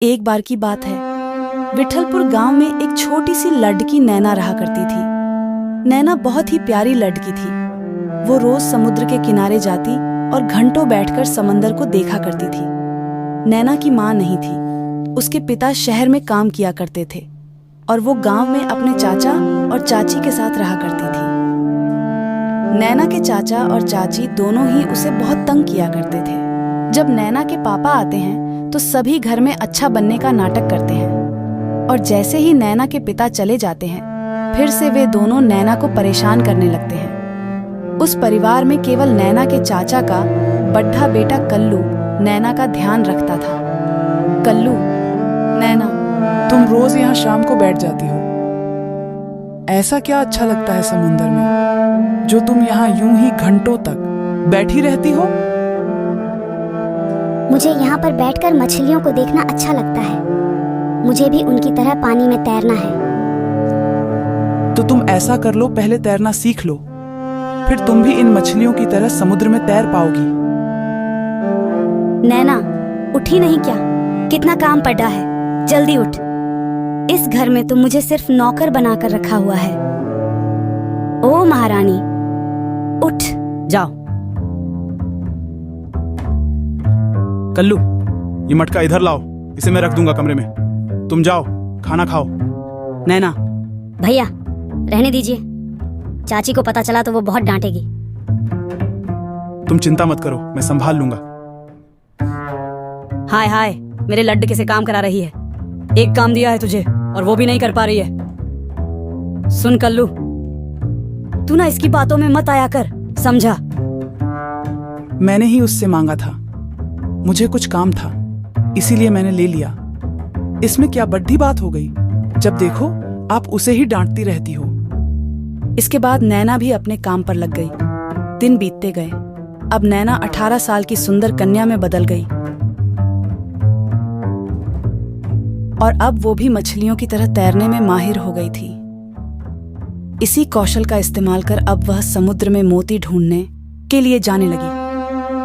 एक बार की बात है, विठलपुर गांव में एक छोटी सी लड़की नैना रहा करती थी। नैना बहुत ही प्यारी लड़की थी। वो रोज समुद्र के किनारे जाती और घंटों बैठकर समंदर को देखा करती थी। नैना की माँ नहीं थी। उसके पिता शहर में काम किया करते थे और वो गांव में अपने चाचा और चाची के साथ रहा करती थी। नैना के चाचा और चाची दोनों ही उसे बहुत तंग किया करते थे। जब नैना के पापा आते हैं तो सभी घर में अच्छा बनने का नाटक करते हैं और जैसे ही नैना के पिता चले जाते हैं फिर से वे दोनों नैना को परेशान करने लगते हैं। उस परिवार में केवल नैना के चाचा का बड्ढा बेटा कल्लू नैना का ध्यान रखता था। कल्लू, नैना, तुम रोज यहाँ शाम को बैठ जाती हो। ऐसा क्या अच्छा लगता है समुंदर में जो तुम यहाँ यूं ही घंटों तक बैठी रहती हो? मुझे यहाँ पर बैठकर मछलियों को देखना अच्छा लगता है। मुझे भी उनकी तरह पानी में तैरना है। तो तुम ऐसा कर लो, पहले तैरना सीख लो, फिर तुम भी इन मछलियों की तरह समुद्र में तैर पाओगी। नैना, उठी नहीं क्या? कितना काम पड़ा है, जल्दी उठ। इस घर में तो मुझे सिर्फ नौकर बनाकर रखा हुआ है। ओ महारानी, उठ जाओ। कल्लू, ये मटका इधर लाओ, इसे मैं रख दूंगा कमरे में। तुम जाओ, खाना खाओ। नैना, भैया रहने दीजिए। चाची को पता चला तो वो बहुत डांटेगी। तुम चिंता मत करो, मैं संभाल लूंगा। हाय हाय, मेरे लड्डू से काम करा रही है। एक काम दिया है तुझे और वो भी नहीं कर पा रही है। सुन कल्लू, तू ना इसकी बातों में मत आया कर, समझा? मैंने ही उससे मांगा था, मुझे कुछ काम था, इसीलिए मैंने ले लिया। इसमें क्या बड़ी बात हो गई? जब देखो आप उसे ही डांटती रहती हो। इसके बाद नैना भी अपने काम पर लग गई। दिन बीतते गए। अब नैना 18 साल की सुंदर कन्या में बदल गई और अब वो भी मछलियों की तरह तैरने में माहिर हो गई थी। इसी कौशल का इस्तेमाल कर अब वह समुद्र में मोती ढूंढने के लिए जाने लगी।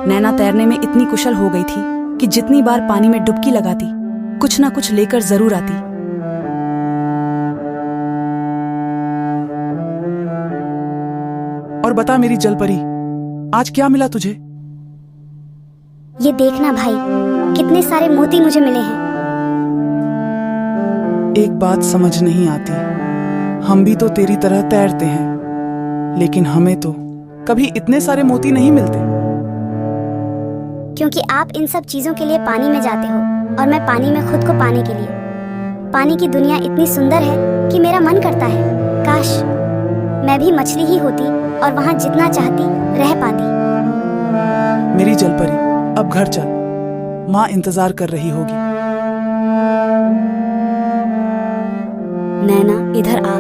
नैना तैरने में इतनी कुशल हो गई थी कि जितनी बार पानी में डुबकी लगाती कुछ ना कुछ लेकर जरूर आती। और बता मेरी जलपरी, आज क्या मिला तुझे? ये देखना भाई, कितने सारे मोती मुझे मिले हैं। एक बात समझ नहीं आती, हम भी तो तेरी तरह तैरते हैं, लेकिन हमें तो कभी इतने सारे मोती नहीं मिलते। क्योंकि आप इन सब चीजों के लिए पानी में जाते हो और मैं पानी में खुद को पाने के लिए। पानी की दुनिया इतनी सुंदर है कि मेरा मन करता है काश मैं भी मछली ही होती और वहाँ जितना चाहती रह पाती। मेरी जलपरी, अब घर चल, माँ इंतजार कर रही होगी। नैना इधर आ,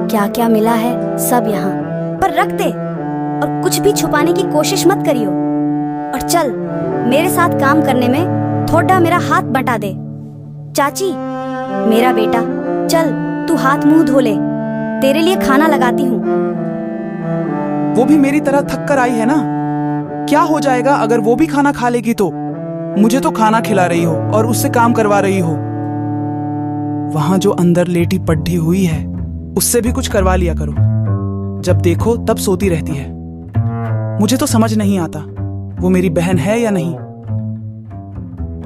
क्या क्या मिला है सब यहाँ पर रख दे और कुछ भी छुपाने की कोशिश मत करियो। और चल, मेरे साथ काम करने में थोड़ा मेरा हाथ बटा दे। चाची, मेरा बेटा, चल तू हाथ मुंह धो ले, तेरे लिए खाना लगाती हूँ। वो भी मेरी तरह थक कर आई है ना, क्या हो जाएगा अगर वो भी खाना खा लेगी तो? मुझे तो खाना खिला रही हो और उससे काम करवा रही हो। वहां जो अंदर लेटी पड्ढी हुई है उससे भी कुछ करवा लिया करो। जब देखो तब सोती रहती है। मुझे तो समझ नहीं आता वो मेरी बहन है या नहीं।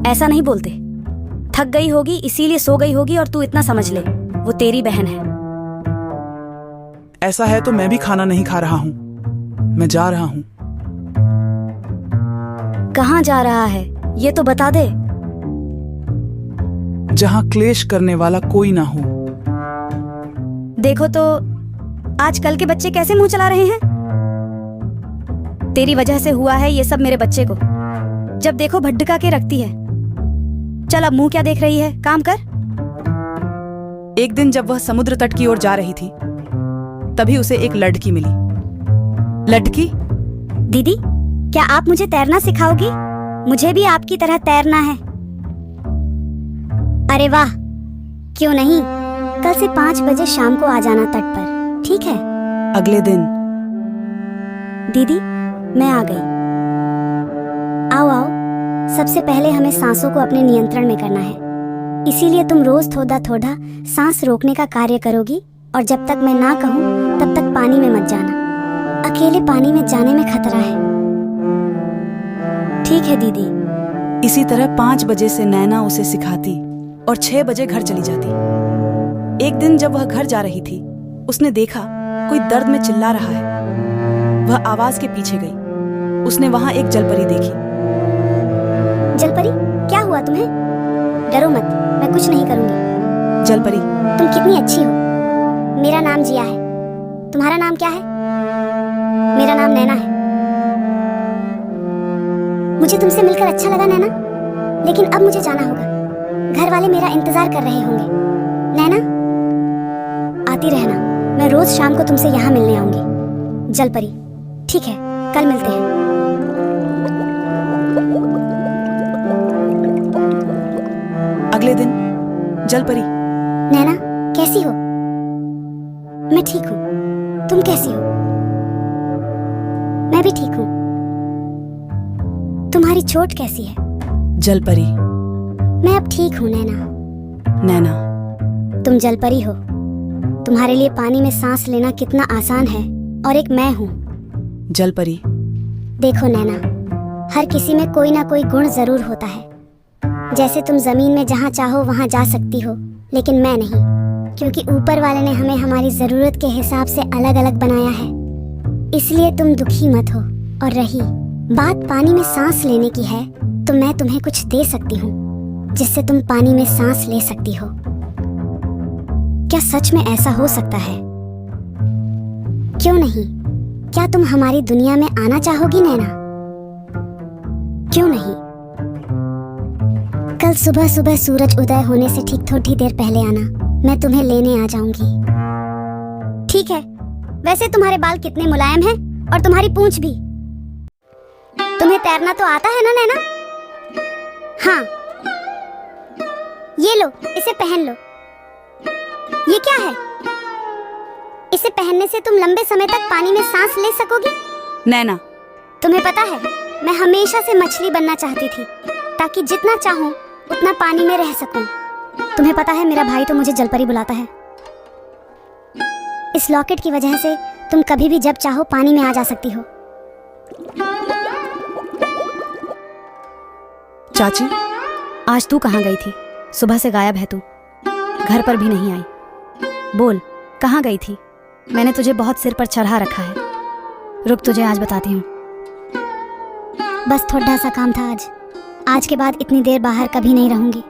ऐसा नहीं बोलते, थक गई होगी इसीलिए सो गई होगी और तू इतना समझ ले वो तेरी बहन है। ऐसा है तो मैं भी खाना नहीं खा रहा हूँ, मैं जा रहा हूँ। कहाँ जा रहा है ये तो बता दे। जहाँ क्लेश करने वाला कोई ना हो। देखो तो आजकल के बच्चे कैसे मुंह चला रहे हैं। तेरी वजह से हुआ है ये सब मेरे बच्चे को। जब देखो भड्डका के रखती है। चल अब मुंह क्या देख रही है, काम कर। एक दिन जब वह समुद्र तट की ओर जा रही थी तभी उसे एक लड़की मिली। लड़की, दीदी, क्या आप मुझे तैरना सिखाओगी? मुझे भी आपकी तरह तैरना है। अरे वाह, क्यों नहीं, कल से 5 बजे शाम को आ जाना तट पर, ठीक है? अगले दिन। दीदी, मैं आ गई। आओ आओ, सबसे पहले हमें सांसों को अपने नियंत्रण में करना है। इसीलिए तुम रोज थोड़ा थोड़ा सांस रोकने का कार्य करोगी, और जब तक मैं ना कहूँ तब तक पानी में मत जाना। अकेले पानी में जाने में खतरा है। ठीक है दीदी। इसी तरह 5 बजे से नैना उसे सिखाती और 6 बजे घर चली जाती। एक दिन जब वह घर जा रही थी, उसने देखा कोई दर्द में चिल्ला रहा है। वह आवाज के पीछे गई। उसने वहां एक जलपरी देखी। जलपरी, क्या हुआ तुम्हें? डरो मत, मैं कुछ नहीं करूंगी। जलपरी, तुम कितनी अच्छी हो। मेरा नाम जिया है। तुम्हारा नाम क्या है? मेरा नाम नैना है। मुझे तुमसे मिलकर अच्छा लगा नैना, लेकिन अब मुझे जाना होगा। घर वाले मेरा इंतजार कर रहे होंगे। नैना, आती रहना। मैं रोज शाम को तुमसे यहाँ मिलने आऊंगी। जलपरी, ठीक है, कल मिलते हैं। अगले दिन जलपरी, नैना, कैसी हो? मैं ठीक हूँ। तुम कैसी हो? मैं भी ठीक हूँ। तुम्हारी चोट कैसी है? जलपरी, मैं अब ठीक हूँ नैना। नैना, तुम जलपरी हो। तुम्हारे लिए पानी में सांस लेना कितना आसान है, और एक मैं हूँ। जलपरी, देखो नैना, हर किसी में कोई ना कोई गुण जरूर होता है। जैसे तुम जमीन में जहाँ चाहो वहाँ जा सकती हो, लेकिन मैं नहीं, क्योंकि ऊपर वाले ने हमें हमारी जरूरत के हिसाब से अलग अलग बनाया है। इसलिए तुम दुखी मत हो। और रही बात पानी में सांस लेने की है, तो मैं तुम्हें कुछ दे सकती हूँ जिससे तुम पानी में सांस ले सकती हो। क्या सच में ऐसा हो सकता है? क्यों नहीं? क्या तुम हमारी दुनिया में आना चाहोगी नैना? क्यों नहीं? कल सुबह सुबह सूरज उदय होने से ठीक थोड़ी देर पहले आना। मैं तुम्हें लेने आ जाऊंगी। ठीक है। वैसे तुम्हारे बाल कितने मुलायम हैं, और तुम्हारी पूंछ भी। तुम्हें तैरना तो आता है ना नैना? हाँ। ये लो, इसे पहन लो। ये क्या है? इसे पहनने से तुम लंबे समय तक पानी में सांस ले सकोगी। नैना, तुम्हें पता है, मैं हमेशा से मछली बनना चाहती थी, ताकि जितना चाहूं उतना पानी में रह सकूं। तुम्हें पता है, मेरा भाई तो मुझे जलपरी बुलाता है। इस लॉकेट की वजह से तुम कभी भी जब चाहो पानी में आ जा सकती हो। चाची, आज तू कहाँ गई थी? सुबह से गायब है तू। घर पर भी नहीं आई। बोल, कहाँ गई थी? मैंने तुझे बहुत सिर पर चढ़ा रखा है। रुक, तुझे आज बताती हूँ। बस थोड़ा सा काम था आज। आज के बाद इतनी देर बाहर कभी नहीं रहूंगी।